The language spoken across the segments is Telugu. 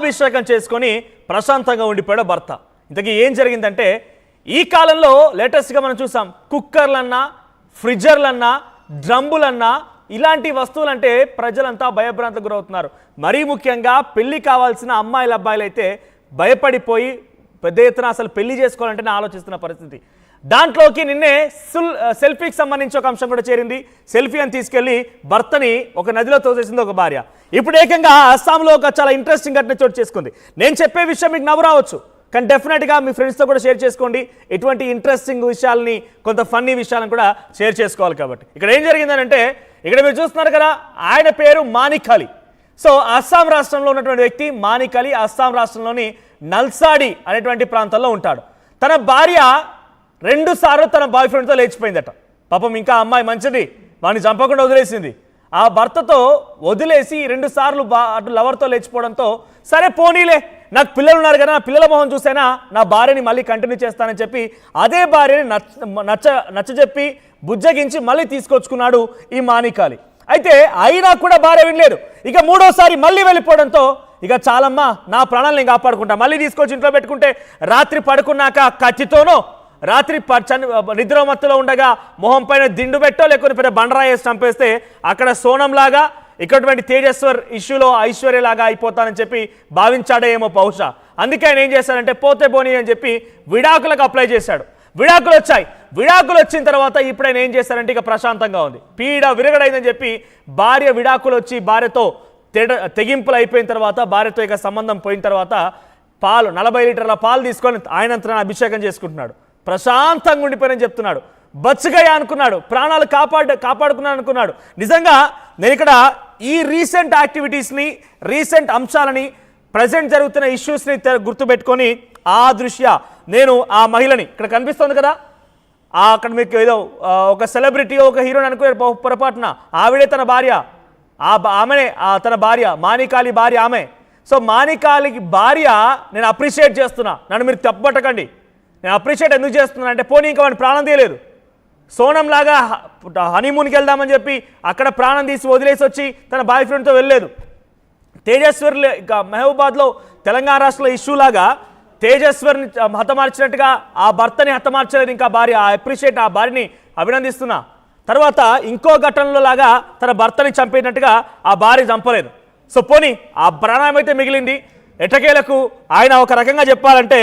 అభిషేకం చేసుకొని ప్రశాంతంగా ఉండిపోయాడు భర్త. ఇంతకీ ఏం జరిగిందంటే ఈ కాలంలో లేటెస్ట్గా మనం చూసాం కుక్కర్లన్నా ఫ్రిడ్జర్లన్నా డ్రమ్ములన్నా ఇలాంటి వస్తువులంటే ప్రజలంతా భయభ్రాంతకు గురవుతున్నారు. మరీ ముఖ్యంగా పెళ్లి కావాల్సిన అమ్మాయిల అబ్బాయిలు అయితే భయపడిపోయి పెద్ద ఎత్తున అసలు పెళ్లి చేసుకోవాలంటేనే ఆలోచిస్తున్న పరిస్థితి. దాంట్లోకి నిన్నే సెల్ఫీకి సంబంధించి ఒక అంశం కూడా చేరింది. సెల్ఫీ అని తీసుకెళ్లి భర్తని ఒక నదిలో తోసేసింది ఒక భార్య. ఇప్పుడు ఏకంగా అస్సాంలో ఒక చాలా ఇంట్రెస్టింగ్ ఘటన చోటు చేసుకుంది. నేను చెప్పే విషయం మీకు నవ్వు రావచ్చు, కానీ డెఫినెట్గా మీ ఫ్రెండ్స్తో కూడా షేర్ చేసుకోండి. ఎటువంటి ఇంట్రెస్టింగ్ విషయాలని కొంత ఫన్నీ విషయాలను కూడా షేర్ చేసుకోవాలి. కాబట్టి ఇక్కడ ఏం జరిగిందనంటే ఇక్కడ మీరు చూస్తున్నారు కదా, ఆయన పేరు మానిక్ అలీ. సో అస్సాం రాష్ట్రంలో ఉన్నటువంటి వ్యక్తి మానిక్ అలీ అస్సాం రాష్ట్రంలోని నల్సాడి అనేటువంటి ప్రాంతంలో ఉంటాడు. తన భార్య 2 సార్లు తన బాయ్ ఫ్రెండ్తో లేచిపోయిందట. పాపం ఇంకా అమ్మాయి మంచిది, వాడిని చంపకుండా వదిలేసింది. ఆ భర్తతో వదిలేసి 2 సార్లు అటు లవర్తో లేచిపోవడంతో సరే పోనీలే, నాకు పిల్లలు ఉన్నారు కదా, నా పిల్లల మొహం చూసైనా నా భార్యని మళ్ళీ కంటిన్యూ చేస్తానని చెప్పి అదే భార్యని నచ్చజెప్పి బుజ్జగించి మళ్ళీ తీసుకొచ్చుకున్నాడు ఈ మానిక్ అలీ. అయితే అయినా కూడా భార్య వినలేదు. ఇక 3వసారి మళ్ళీ వెళ్ళిపోవడంతో ఇక చాలమ్మా, నా ప్రాణాలను నేను కాపాడుకుంటా, మళ్ళీ తీసుకొచ్చి ఇంట్లో పెట్టుకుంటే రాత్రి పడుకున్నాక కత్తితోనో రాత్రి నిద్ర మత్తులో ఉండగా మొహం పైన దిండు పెట్టో లేకపోతే పెద్ద బండరాయి వేసి చంపేస్తే అక్కడ సోనంలాగా ఇక్కడటువంటి తేజస్వర్ ఇష్యూలో ఐశ్వర్యలాగా అయిపోతానని చెప్పి భావించాడేమో బహుశా. అందుకే ఆయన ఏం చేశాడంటే పోతే పోనీ అని చెప్పి విడాకులకు అప్లై చేశాడు. విడాకులు వచ్చాయి. విడాకులు వచ్చిన తర్వాత ఇప్పుడు ఆయన ఏం చేశారంటే ఇక ప్రశాంతంగా ఉంది, పీడ విరగడైందని చెప్పి భార్య విడాకులు వచ్చి భార్యతో తెగింపులు అయిపోయిన తర్వాత భార్యతో ఇక సంబంధం పోయిన తర్వాత 40 లీటర్ల పాలు తీసుకొని ఆయనంతన అభిషేకం చేసుకుంటున్నాడు. ప్రశాంతంగా ఉండిపోయినని చెప్తున్నాడు. బచ్చగయ్యా అనుకున్నాడు, ప్రాణాలు కాపాడుకున్నాను అనుకున్నాడు. నిజంగా నేను ఇక్కడ ఈ రీసెంట్ యాక్టివిటీస్ని, రీసెంట్ అంశాలని, ప్రజెంట్ జరుగుతున్న ఇష్యూస్ని గుర్తుపెట్టుకొని ఆ దృష్ట్యా నేను ఆ మహిళని ఇక్కడ కనిపిస్తుంది కదా, అక్కడ మీకు ఏదో ఒక సెలబ్రిటీ ఒక హీరోని అనుకునే పొరపాటున ఆవిడే తన భార్య, ఆమెనే తన భార్య మానిక్ అలీ భార్య ఆమె. సో మానిక్ అలీకి భార్య నేను అప్రిషియేట్ చేస్తున్నా, నన్ను మీరు తప్పట్టకండి. నేను అప్రిషియేట్ ఎందుకు చేస్తున్నాను అంటే పోనీ ఇంకా వాడిని ప్రాణం తీయలేదు. సోనంలాగా హనీమూన్కి వెళ్దామని చెప్పి అక్కడ ప్రాణం తీసి వదిలేసి వచ్చి తన బాయ్ ఫ్రెండ్తో వెళ్ళలేదు. తేజస్వర్ ఇక మహబూబాద్లో తెలంగాణ రాష్ట్రంలో ఇష్యూలాగా తేజస్వర్ని హతమార్చినట్టుగా ఆ భర్తని హతమార్చలేదు ఇంకా భార్య. అప్రిషియేట్, ఆ భార్యని అభినందిస్తున్నా. తర్వాత ఇంకో ఘటనలో లాగా తన భర్తని చంపేటట్టుగా ఆ భార్య చంపలేదు. సో పోనీ ఆ ప్రాణం అయితే మిగిలింది. ఎటకేలకు ఆయన ఒక రకంగా చెప్పాలంటే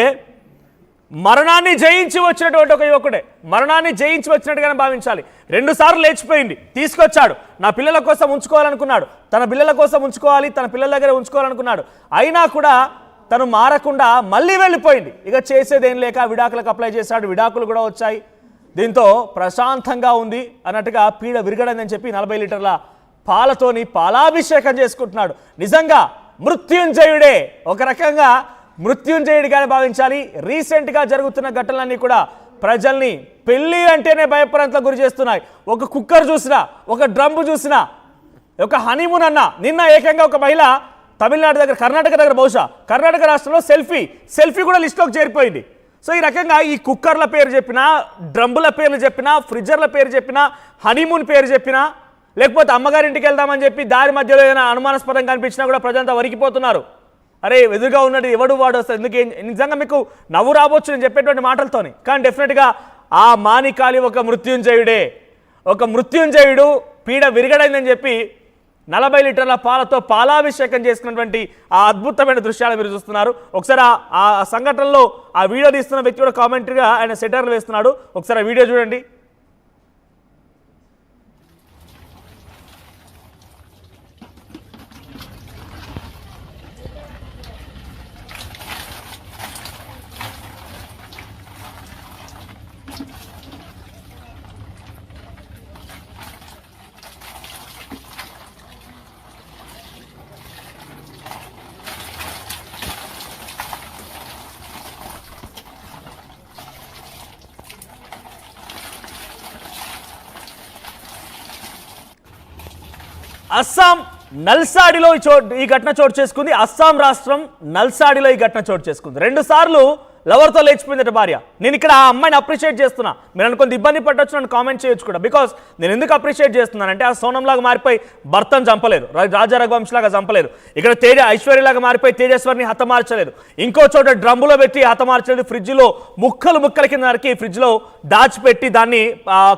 మరణాన్ని జయించి వచ్చినటువంటి ఒక యువకుడే, మరణాన్ని జయించి వచ్చినట్టుగానే భావించాలి. 2 సార్లు లేచిపోయింది, తీసుకొచ్చాడు, నా పిల్లల కోసం ఉంచుకోవాలనుకున్నాడు, తన పిల్లల కోసం ఉంచుకోవాలి, తన పిల్లల దగ్గర ఉంచుకోవాలనుకున్నాడు. అయినా కూడా తను మారకుండా మళ్ళీ వెళ్ళిపోయింది. ఇక చేసేదేం లేక విడాకులకు అప్లై చేశాడు. విడాకులు కూడా వచ్చాయి. దీంతో ప్రశాంతంగా ఉంది అన్నట్టుగా పీడ విరగడని చెప్పి 40 లీటర్ల పాలతోని పాలాభిషేకం చేసుకుంటున్నాడు. నిజంగా మృత్యుంజయుడే, ఒక రకంగా మృత్యుంజయుడిగానే భావించాలి. రీసెంట్గా జరుగుతున్న ఘటనలన్నీ కూడా ప్రజల్ని పెళ్ళి అంటేనే భయప్రాంతలకు గురి చేస్తున్నాయి. ఒక కుక్కర్ చూసినా, ఒక డ్రమ్ చూసినా, ఒక హనీమూన్ అన్నా, నిన్న ఏకంగా ఒక మహిళ తమిళనాడు దగ్గర, కర్ణాటక దగ్గర, బహుశా కర్ణాటక రాష్ట్రంలో సెల్ఫీ కూడా లిస్టులోకి చేరిపోయింది. సో ఈ రకంగా ఈ కుక్కర్ల పేరు చెప్పినా, డ్రమ్ముల పేర్లు చెప్పినా, ఫ్రిడ్జర్ల పేరు చెప్పినా, హనీమూన్ పేరు చెప్పినా, లేకపోతే అమ్మగారింటికి వెళ్దామని చెప్పి దారి మధ్యలో ఏదైనా అనుమానాస్పదంగా కనిపించినా కూడా ప్రజలంతా వరికిపోతున్నారు. అరే ఎదురుగా ఉన్నది ఎవడు వాడు వస్తుంది ఎందుకు. నిజంగా మీకు నవ్వు రావచ్చు నేను చెప్పేటువంటి మాటలతోని, కానీ డెఫినెట్గా ఆ మానిక్ అలీ ఒక మృత్యుంజయుడే, ఒక మృత్యుంజయుడు. పీడ విరగడైందని చెప్పి 40 లీటర్ల పాలతో పాలాభిషేకం చేసుకున్నటువంటి ఆ అద్భుతమైన దృశ్యాలు మీరు చూస్తున్నారు. ఒకసారి ఆ సంఘటనలో ఆ వీడియో తీస్తున్న వ్యక్తి కూడా కామెంటరీగా ఆయన సెటర్లు వేస్తున్నాడు. ఒకసారి ఆ వీడియో చూడండి. అస్సాం నల్సాడిలో ఈ ఘటన చోటు చేసుకుంది. అస్సాం రాష్ట్రం నల్సాడిలో ఈ ఘటన చోటు చేసుకుంది. 2 సార్లు లవర్తో లేచిపోయిందట భార్య. నేను ఇక్కడ ఆ అమ్మాయిని అప్రిషియేట్ చేస్తున్నా. మీరు అనుకుంది ఇబ్బంది పట్టొచ్చు, నన్ను కామెంట్ చేయొచ్చు కూడా. బికాస్ నేను ఎందుకు అప్రిషియేట్ చేస్తున్నానంటే ఆ సోనంలాగా మారిపోయి భర్తను చంపలేదు, రాజా రఘువంశలాగా చంపలేదు. ఇక్కడ ఐశ్వర్యలాగా మారిపోయి తేజస్వరిని హతమార్చలేదు, ఇంకో చోట డ్రమ్ములో పెట్టి హతమార్చలేదు, ఫ్రిడ్జ్లో ముక్కలు కింద నరికి ఫ్రిడ్జ్లో దాచిపెట్టి దాన్ని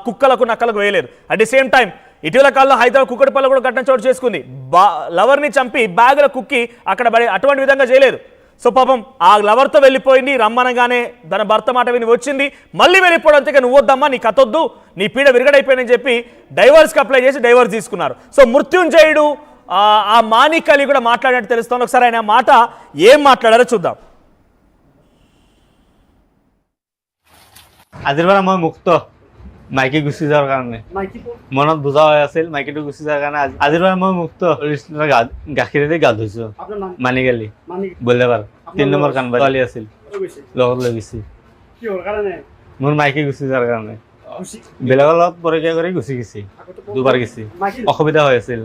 కుక్కలకు నక్కలకు వేయలేదు. అట్ ది సేమ్ టైం ఇటీవల కాలంలో హైదరాబాద్ కుక్కటిపల్లి కూడా ఘటన చోటు చేసుకుంది. లవర్ని చంపి బ్యాగుల కుక్కి అక్కడ అటువంటి విధంగా చేయలేదు. సో పాపం ఆ లవర్తో వెళ్ళిపోయింది, రమ్మనగానే తన భర్త మాట విని వచ్చింది, మళ్ళీ వెళ్ళిపోవడం అంతే. నువ్వు వద్దమ్మా, నీ కథొద్దు, నీ పీడ విరగడైపోయిందని చెప్పి డైవర్స్కి అప్లై చేసి డైవర్స్ తీసుకున్నారు. సో మృత్యుంజయుడు ఆ మాణిక్ అలీ కూడా మాట్లాడినట్టు తెలుస్తుంది. ఒకసారి ఆయన మాట ఏం మాట్లాడారో చూద్దాం. আজিৰ পৰা মই মুক্ত, মাইকী গুচি যোৱাৰ কাৰণে মনত বুজা হৈ আছিল, মাইকীটো গুচি যোৱাৰ কাৰণে আজিৰ পৰা মই মুক্ত। গাখীৰেদি গা ধুইছো, মানিকালি বলেবাৰ 3 নম্বৰ কানবা ছোৱালী আছিল, লগত লৈ গৈছি মোৰ মাইকী গুচি যোৱাৰ কাৰণে। বেলেগৰ লগত পৰীক্ষা কৰি গুচি গৈছি, দুবাৰ গৈছি, অসুবিধা হৈ আছিল।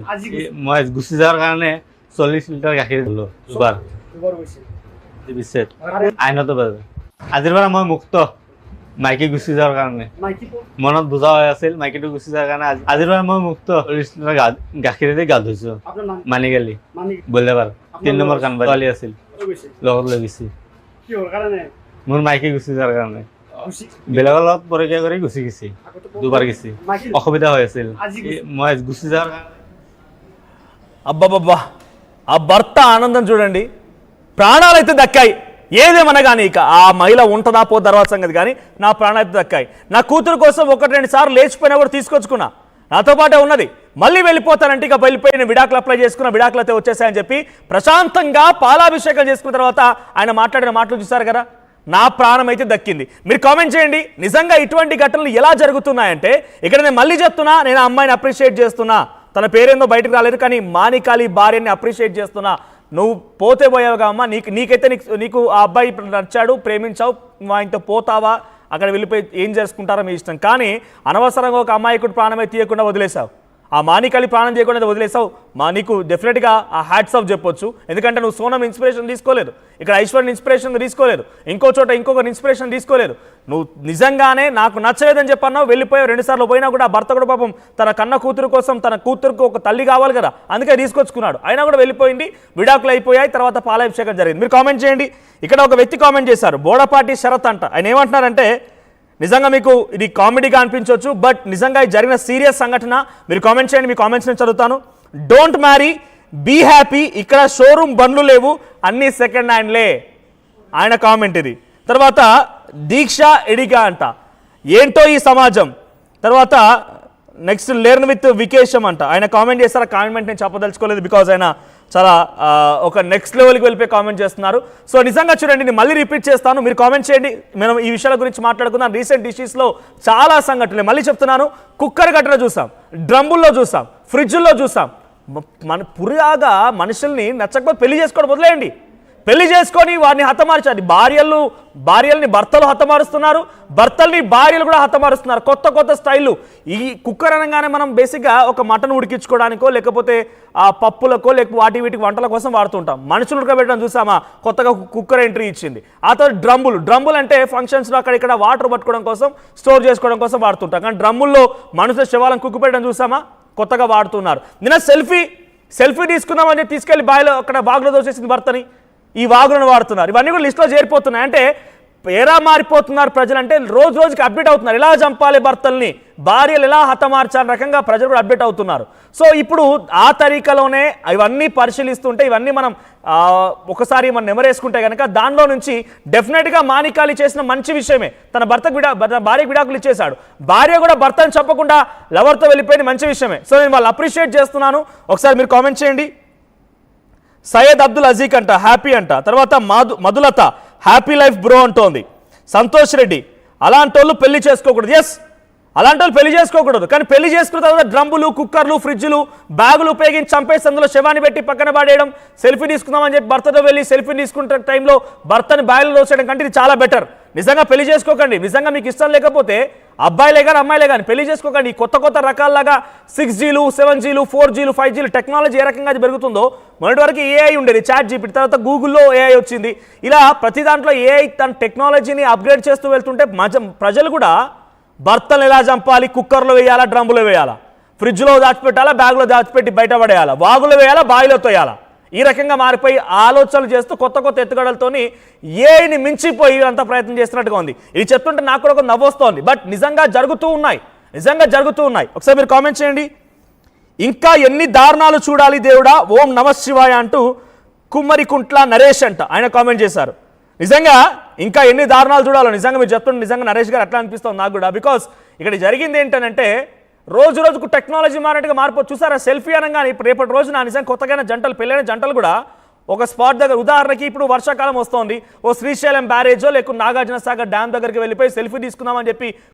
মই গুচি যোৱাৰ কাৰণে 40 লিটাৰ গাখীৰ দিলোঁ দুবাৰ, আইনতো বাজে। আজিৰ পৰা মই মুক্ত, মাইকী গুচি যোৱাৰ কাৰণে মনত বুজা হৈ আছিল, মাইকীটো গুচি যোৱাৰ কাৰণে আজিৰ পৰা মই মুক্ত। গাখীৰেদি গা ধুইছো, মানিকালি বলেবাৰ 3 নম্বৰ কানবা ছোৱালী আছিল, লগত লৈ গৈছি মোৰ মাইকী গুচি যোৱাৰ কাৰণে। বেলেগৰ লগত পৰীক্ষা কৰি গুচি গৈছি, দুবাৰ গৈছি, অসুবিধা হৈ আছিল। মই গুচি যোৱাৰ কাৰণে అబ్బబ్బబ్బా, ఆ భర్త ఆనందం చూడండి, ప్రాణాలైతే దక్కాయి. ఏదేమన్నా కానీ ఇక ఆ మహిళ ఉంటుందా పో తర్వాత సంగతి, కానీ నా ప్రాణాలైతే దక్కాయి. నా కూతురు కోసం 1-2 సార్లు లేచిపోయినా కూడా తీసుకొచ్చుకున్నా, నాతో పాటే ఉన్నది. మళ్ళీ వెళ్ళిపోతానంటే ఇక వెళ్ళిపోయి నేను విడాకులు అప్లై చేసుకున్న, విడాకులు అయితే వచ్చేసాయని చెప్పి ప్రశాంతంగా పాలాభిషేకం చేసుకున్న తర్వాత ఆయన మాట్లాడిన మాటలు చూసారు కదా. నా ప్రాణం అయితే దక్కింది. మీరు కామెంట్ చేయండి, నిజంగా ఇటువంటి ఘటనలు ఎలా జరుగుతున్నాయంటే. ఇక్కడ నేను మళ్ళీ చెప్తున్నా, నేను ఆ అమ్మాయిని అప్రిషియేట్ చేస్తున్నా, తన పేరేందో బయటకు రాలేదు, కానీ మాణిక్ అలీ భార్యని అప్రిషియేట్ చేస్తున్నా. నువ్వు పోతే పోయావుగా అమ్మ, నీకైతే నీకు ఆ అబ్బాయి నచ్చాడు, ప్రేమించావు, మా ఇంత పోతావా, అక్కడ వెళ్ళిపోయి ఏం చేసుకుంటారో మీ ఇష్టం. కానీ అనవసరంగా ఒక అమ్మాయికుడు ప్రాణమే తీయకుండా వదిలేసావు, ఆ మాణిక్ అలీ ప్రాణం చేయకుండా వదిలేసావు. నీకు డెఫినెట్గా ఆ హ్యాట్స్ ఆఫ్ చెప్పొచ్చు, ఎందుకంటే నువ్వు సోనం ఇన్స్పిరేషన్ తీసుకోలేదు, ఇక్కడ ఐశ్వర్య ఇన్స్పిరేషన్ తీసుకోలేదు, ఇంకో చోట ఇంకొకరు ఇన్స్పిరేషన్ తీసుకోలేదు. నువ్వు నిజంగానే నాకు నచ్చలేదని చెప్పన్నావు, వెళ్ళిపోయావు. 2 సార్లు పోయినా కూడా భర్త కూడా పాపం తన కన్న కూతురు కోసం, తన కూతురుకు ఒక తల్లి కావాలి కదా, అందుకే తీసుకొచ్చుకున్నాడు. అయినా కూడా వెళ్ళిపోయింది, విడాకులు అయిపోయాయి, తర్వాత పాలాభిషేకం జరిగింది. మీరు కామెంట్ చేయండి. ఇక్కడ ఒక వ్యక్తి కామెంట్ చేశారు, బోడపాటి శరత్ అంట. ఆయన ఏమంటున్నారంటే, నిజంగా మీకు ఇది కామెడీగా అనిపించవచ్చు, బట్ నిజంగా ఇది జరిగిన సీరియస్ సంఘటన. మీరు కామెంట్ చేయండి, మీ కామెంట్స్ నేను చదువుతాను. డోంట్ మ్యారీ, బీ హ్యాపీ, ఇక్కడ షోరూమ్ బండ్లు లేవు, అన్నీ సెకండ్ హ్యాండ్లే, ఆయన కామెంట్ ఇది. తర్వాత దీక్ష ఎడిగా అంట, ఏంటో ఈ సమాజం. తర్వాత నెక్స్ట్ లెర్న్ విత్ వికేషం అంట, ఆయన కామెంట్ చేస్తారు. ఆ కామెంట్ నేను చెప్పదలుచుకోలేదు, బికాజ్ ఆయన చాలా ఒక నెక్స్ట్ లెవెల్కి వెళ్ళిపోయి కామెంట్ చేస్తున్నారు. సో నిజంగా చూడండి, నేను మళ్ళీ రిపీట్ చేస్తాను, మీరు కామెంట్ చేయండి. మనం ఈ విషయాల గురించి మాట్లాడుకుందాం. రీసెంట్ ఇష్యూస్లో చాలా సంఘటనలు, మళ్ళీ చెప్తున్నాను, కుక్కర్ ఘటన చూసాం, డ్రమ్ముల్లో చూసాం, ఫ్రిడ్జ్ల్లో చూసాం. మన పురాగా మనుషుల్ని నచ్చకపోతే పెళ్లి చేసుకోవడం వదిలేయండి, పెళ్లి చేసుకొని వారిని హతమార్చాలి. భార్యల్ని భర్తలు హతమారుస్తున్నారు, భర్తల్ని భార్యలు కూడా హతమారుస్తున్నారు. కొత్త స్టైళ్ళు. ఈ కుక్కర్ అనగానే మనం బేసిక్గా ఒక మటన్ ఉడికించుకోవడానికో, లేకపోతే ఆ పప్పులకో, లేకపోతే వీటికి వంటల కోసం వాడుతుంటాం. మనుషులు ఉడకబెట్టడం చూసామా, కొత్తగా కుక్కర్ ఎంట్రీ ఇచ్చింది. ఆ తర్వాత డ్రమ్ములు అంటే ఫంక్షన్స్లో అక్కడ వాటర్ పట్టుకోవడం కోసం, స్టోర్ చేసుకోవడం కోసం వాడుతుంటాం. కానీ డ్రమ్ముల్లో మనుషుల శవాలను కుక్కుపెట్టడం చూసామా, కొత్తగా వాడుతున్నారు. నిన్న సెల్ఫీ తీసుకుందామని చెప్పి తీసుకెళ్లి అక్కడ బాగులో దోసేసింది భర్తని, ఈ వాగులను వాడుతున్నారు. ఇవన్నీ కూడా లిస్టులో చేరిపోతున్నాయి. అంటే ఎలా మారిపోతున్నారు ప్రజలు అంటే, రోజుకి అప్డేట్ అవుతున్నారు. ఎలా చంపాలి భర్తల్ని, భార్యలు ఎలా హతమార్చాలి రకంగా ప్రజలు కూడా అప్డేట్ అవుతున్నారు. సో ఇప్పుడు ఆ తరీకాలోనే ఇవన్నీ పరిశీలిస్తుంటే, ఇవన్నీ మనం ఒకసారి మనం నెమరేసుకుంటే కనుక దానిలో నుంచి డెఫినెట్గా మాణిక్ అలీ చేసిన మంచి విషయమే. తన భార్యకు విడాకులు ఇచ్చేశాడు, భార్య కూడా భర్తను చెప్పకుండా లవర్తో వెళ్ళిపోయిన మంచి విషయమే. సో నేను వాళ్ళు అప్రిషియేట్ చేస్తున్నాను. ఒకసారి మీరు కామెంట్ చేయండి. సయ్యద్ అబ్దుల్ అజీక్ అంట, హ్యాపీ అంట. తర్వాత మధులత, హ్యాపీ లైఫ్ బ్రో అంటోంది. సంతోష్ రెడ్డి, అలాంటి వాళ్ళు పెళ్లి చేసుకోకూడదు. ఎస్, అలాంటి వాళ్ళు పెళ్లి చేసుకోకూడదు, కానీ పెళ్లి చేసుకున్న తర్వాత డ్రమ్ములు, కుక్కర్లు, ఫ్రిడ్జ్లు, బ్యాగులు ఉపయోగించి చంపేసి అందులో శవాన్ని పెట్టి పక్కన పడేయడం, సెల్ఫీ తీసుకుందామని చెప్పి భర్తతో వెళ్ళి సెల్ఫీ తీసుకుంటే టైంలో భర్తని బ్యాగులు దోసేయడం కంటే ఇది చాలా బెటర్. నిజంగా పెళ్లి చేసుకోకండి. నిజంగా మీకు ఇష్టం లేకపోతే అబ్బాయిలే కానీ అమ్మాయిలే కానీ పెళ్లి చేసుకోకండి. ఈ కొత్త కొత్త రకాలలాగా 6Gలు 7Gలు 4Gలు 5Gలు టెక్నాలజీ ఏ రకంగా అది పెరుగుతుందో, మొన్నటి వరకు ఏఐ ఉండేది, చాట్ జీపీటీ, తర్వాత గూగుల్లో ఏఐ వచ్చింది. ఇలా ప్రతి దాంట్లో ఏఐ తన టెక్నాలజీని అప్గ్రేడ్ చేస్తూ వెళ్తుంటే ప్రజలు కూడా భర్తలు ఎలా చంపాలి, కుక్కర్లో వేయాలా, డ్రమ్ములో వేయాలా, ఫ్రిడ్జ్లో దాచిపెట్టాలా, బ్యాగ్లో దాచిపెట్టి బయట పడేయాలా, వాగులో వేయాలా, బావిలో తోయాలా, ఈ రకంగా మారిపోయి ఆలోచనలు చేస్తూ కొత్త కొత్త ఎత్తుగడలతోని ఏఐని మించిపోయి అంత ప్రయత్నం చేస్తున్నట్టుగా ఉంది. ఇది చెప్తుంటే నాకు కూడా ఒక నవ్వు వస్తోంది. బట్ నిజంగా జరుగుతూ ఉన్నాయి. ఒకసారి మీరు కామెంట్ చేయండి. ఇంకా ఎన్ని దారుణాలు చూడాలి దేవుడా, ఓం నమఃశివాయ అంటూ కుమ్మరికుంట్ల నరేష్ అంట ఆయన కామెంట్ చేశారు. నిజంగా ఇంకా ఎన్ని దారుణాలు చూడాలో నిజంగా మీరు చెప్తుంటే నిజంగా నరేష్ గారు అట్లా అనిపిస్తుంది నాకు కూడా. బికాస్ ఇక్కడ జరిగింది ఏంటంటే రోజు రోజుకు టెక్నాలజీ మారినట్టుగా మారిపోతుంది. చూసారా, సెల్ఫీ అనగానే ఇప్పుడు రేపటి రోజున నిజంగా కొత్తగా జంటలు పెళ్ళైన జంటలు కూడా ఒక స్పాట్ దగ్గర, ఉదాహరణకి ఇప్పుడు వర్షాకాలం వస్తోంది, ఓ శ్రీశైలం బ్యారేజో లేకపోతే నాగార్జున సాగర్ డ్యామ్ దగ్గరికి వెళ్ళిపోయి సెల్ఫీ తీసుకుందామని చెప్పి